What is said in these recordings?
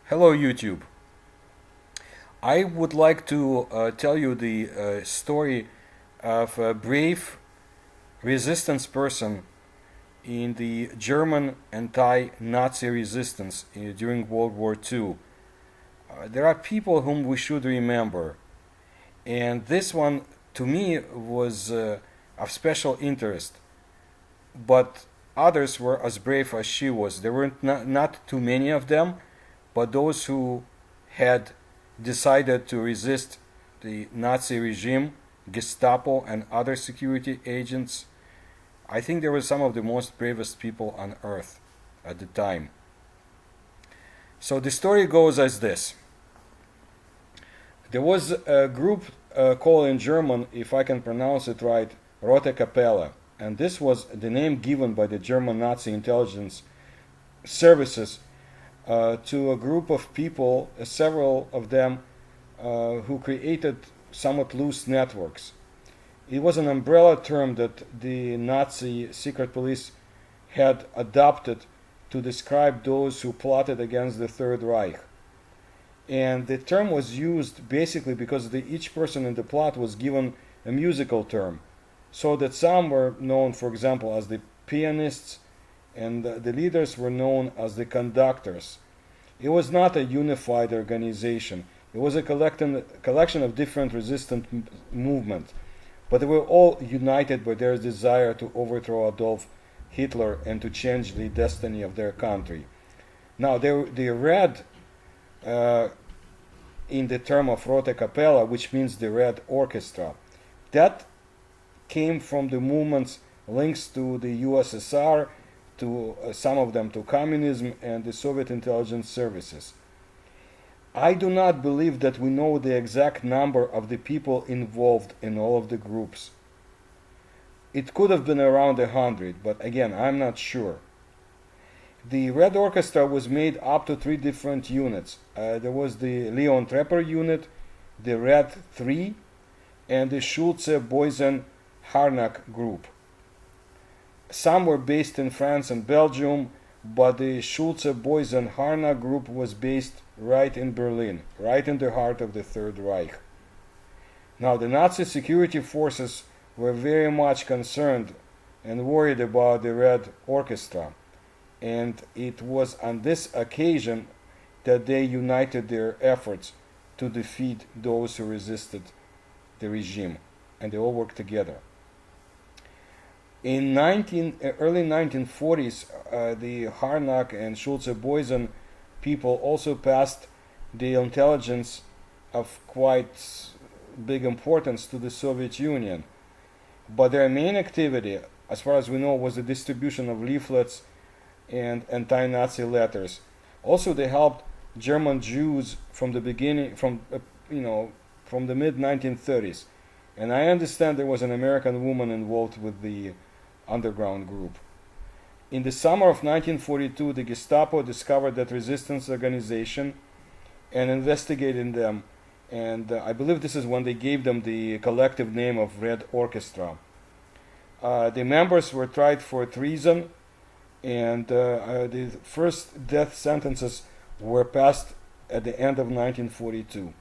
Hello YouTube. I would like to tell you the story of a brave resistance person in the German anti-Nazi resistance during World War II. There are people whom we should remember, and this one to me was of special interest, but others were as brave as she was. There were not too many of them, but those who had decided to resist the Nazi regime, Gestapo, and other security agents, I think they were some of the most bravest people on earth at the time. So the story goes as this. There was a group called in German, if I can pronounce it right, Rote Kapelle, and this was the name given by the German Nazi intelligence services to a group of people, several of them, who created somewhat loose networks. It was an umbrella term that the Nazi secret police had adopted to describe those who plotted against the Third Reich. And the term was used basically because each person in the plot was given a musical term, so that some were known, for example, as the pianists, and the leaders were known as the conductors. It was not a unified organization. It was a collection of different resistant movements, but they were all united by their desire to overthrow Adolf Hitler and to change the destiny of their country. Now, they read in the term of Rote Kapelle, which means the Red Orchestra. That came from the movement's links to the USSR, to some of them to communism and the Soviet intelligence services. I do not believe that we know the exact number of the people involved in all of the groups. It could have been around 100, but again, I'm not sure. The Red Orchestra was made up to 3 different units. There was the Leon Trepper unit, the Red 3, and the Schulze-Boysen-Harnack group. Some were based in France and Belgium, but the Schulze-Boysen-Harnack group was based right in Berlin, right in the heart of the Third Reich. Now, the Nazi security forces were very much concerned and worried about the Red Orchestra, and it was on this occasion that they united their efforts to defeat those who resisted the regime, and they all worked together. In early 1940s, the Harnack and Schulze-Boysen people also passed the intelligence of quite big importance to the Soviet Union. But their main activity, as far as we know, was the distribution of leaflets and anti-Nazi letters. Also, they helped German Jews from the beginning, from the mid-1930s. And I understand there was an American woman involved with the underground group. In the summer of 1942, the Gestapo discovered that resistance organization and investigated them, and I believe this is when they gave them the collective name of Red Orchestra. The members were tried for treason, and the first death sentences were passed at the end of 1942.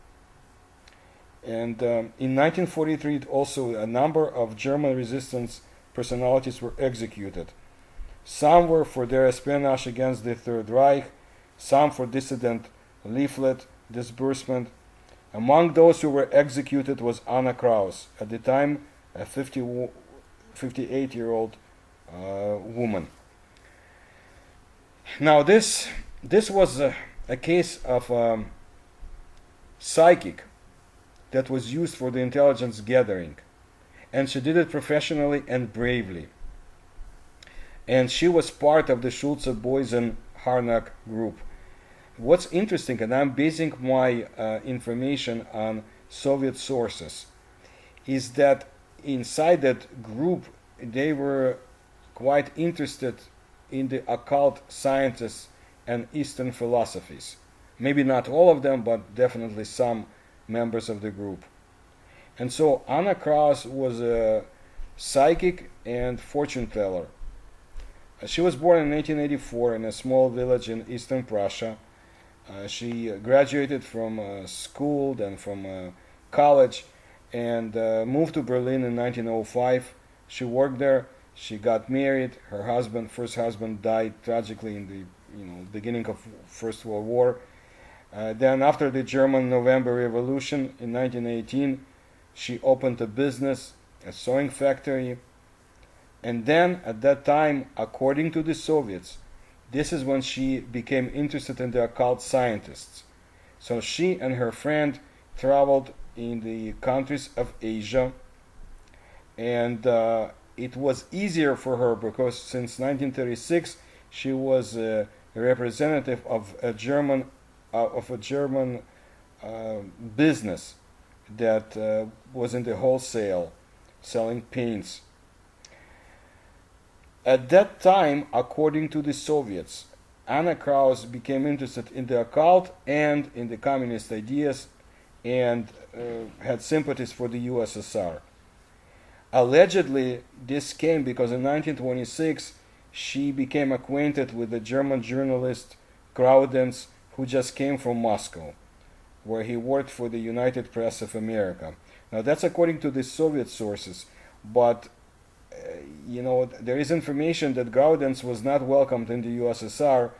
And in 1943, also a number of German resistance personalities were executed. Some were for their espionage against the Third Reich, some for dissident leaflet disbursement. Among those who were executed was Anna Krauss, at the time a 58-year-old woman. Now this was a case of psychic that was used for the intelligence gathering, and she did it professionally and bravely. And she was part of the Schulze-Boysen-Harnack group. What's interesting, and I'm basing my information on Soviet sources, is that inside that group they were quite interested in the occult sciences and Eastern philosophies. Maybe not all of them, but definitely some members of the group. And so Anna Krauss was a psychic and fortune teller. She was born in 1884 in a small village in eastern Prussia. She graduated from school, then from college, and moved to Berlin in 1905. She worked there. She got married. Her first husband, died tragically in the beginning of First World War. Then, after the German November Revolution in 1918, she opened a business, a sewing factory. And then, at that time, according to the Soviets, this is when she became interested in the occult scientists. So she and her friend traveled in the countries of Asia, and it was easier for her because since 1936 she was a representative of a German business that was in the wholesale, selling paints. At that time, according to the Soviets, Anna Krauss became interested in the occult and in the communist ideas and had sympathies for the USSR. Allegedly, this came because in 1926 she became acquainted with the German journalist Graudenz, who just came from Moscow, where he worked for the United Press of America. Now that's according to the Soviet sources, but there is information that Graudenz was not welcomed in the USSR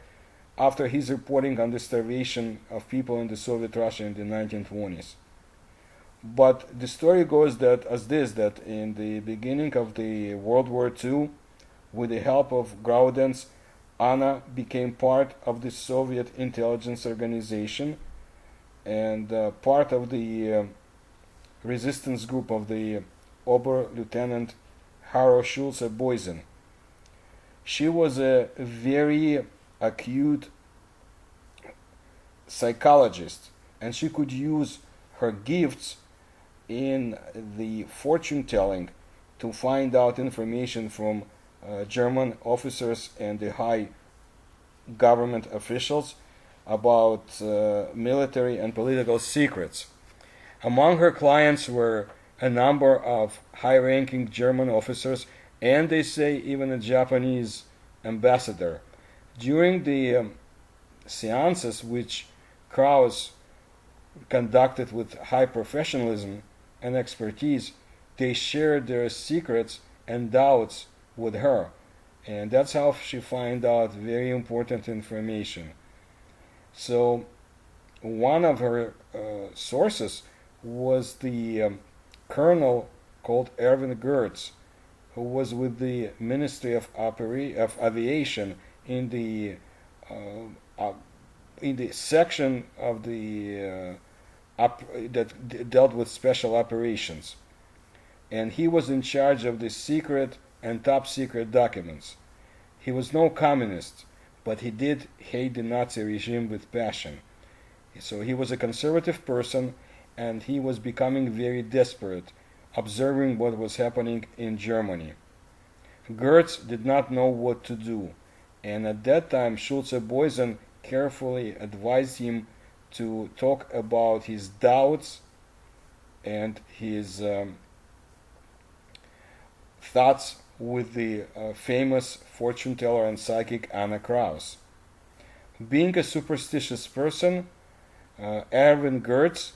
after his reporting on the starvation of people in the Soviet Russia in the 1920s. But the story goes that in the beginning of the World War II, with the help of Graudenz, Anna became part of the Soviet intelligence organization and part of the resistance group of the Oberlieutenant Harro Schulze-Boysen. She was a very acute psychologist, and she could use her gifts in the fortune telling to find out information from German officers and the high government officials about military and political secrets. Among her clients were a number of high-ranking German officers, and they say even a Japanese ambassador. During the seances which Krauss conducted with high professionalism and expertise, they shared their secrets and doubts with her, and that's how she found out very important information. So one of her sources was the colonel called Erwin Goertz, who was with the Ministry of Aviation in the section of the that dealt with special operations, and he was in charge of the secret and top secret documents. He was no communist, but he did hate the Nazi regime with passion. So he was a conservative person, and he was becoming very desperate, observing what was happening in Germany. Goertz did not know what to do, and at that time Schulze-Boysen carefully advised him to talk about his doubts and his thoughts with the famous fortune teller and psychic Anna Krauss. Being a superstitious person, Erwin Goertz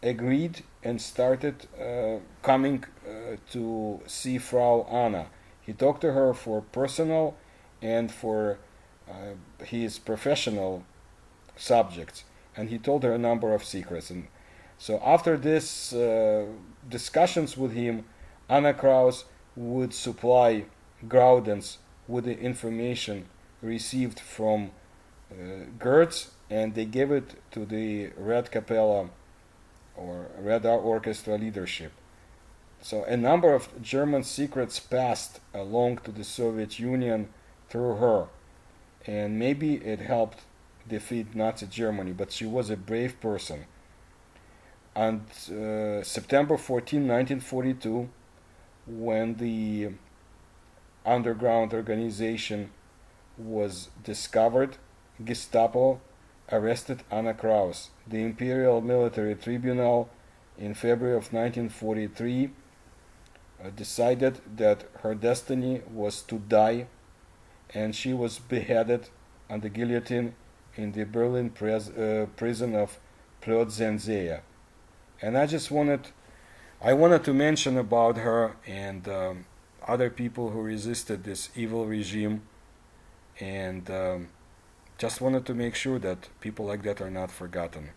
agreed and started coming to see Frau Anna. He talked to her for personal and for his professional subjects, and he told her a number of secrets. And so after this discussions with him, Anna Krauss would supply Graudenz with the information received from Goertz, and they gave it to the Red Capella or Red Orchestra leadership. So a number of German secrets passed along to the Soviet Union through her, and maybe it helped defeat Nazi Germany, but she was a brave person. On September 14, 1942, when the underground organization was discovered, Gestapo arrested Anna Krauss. The Imperial Military Tribunal in February of 1943 decided that her destiny was to die, and she was beheaded on the guillotine in the Berlin prison of Plötzensee. And I wanted to mention about her and other people who resisted this evil regime, and just wanted to make sure that people like that are not forgotten.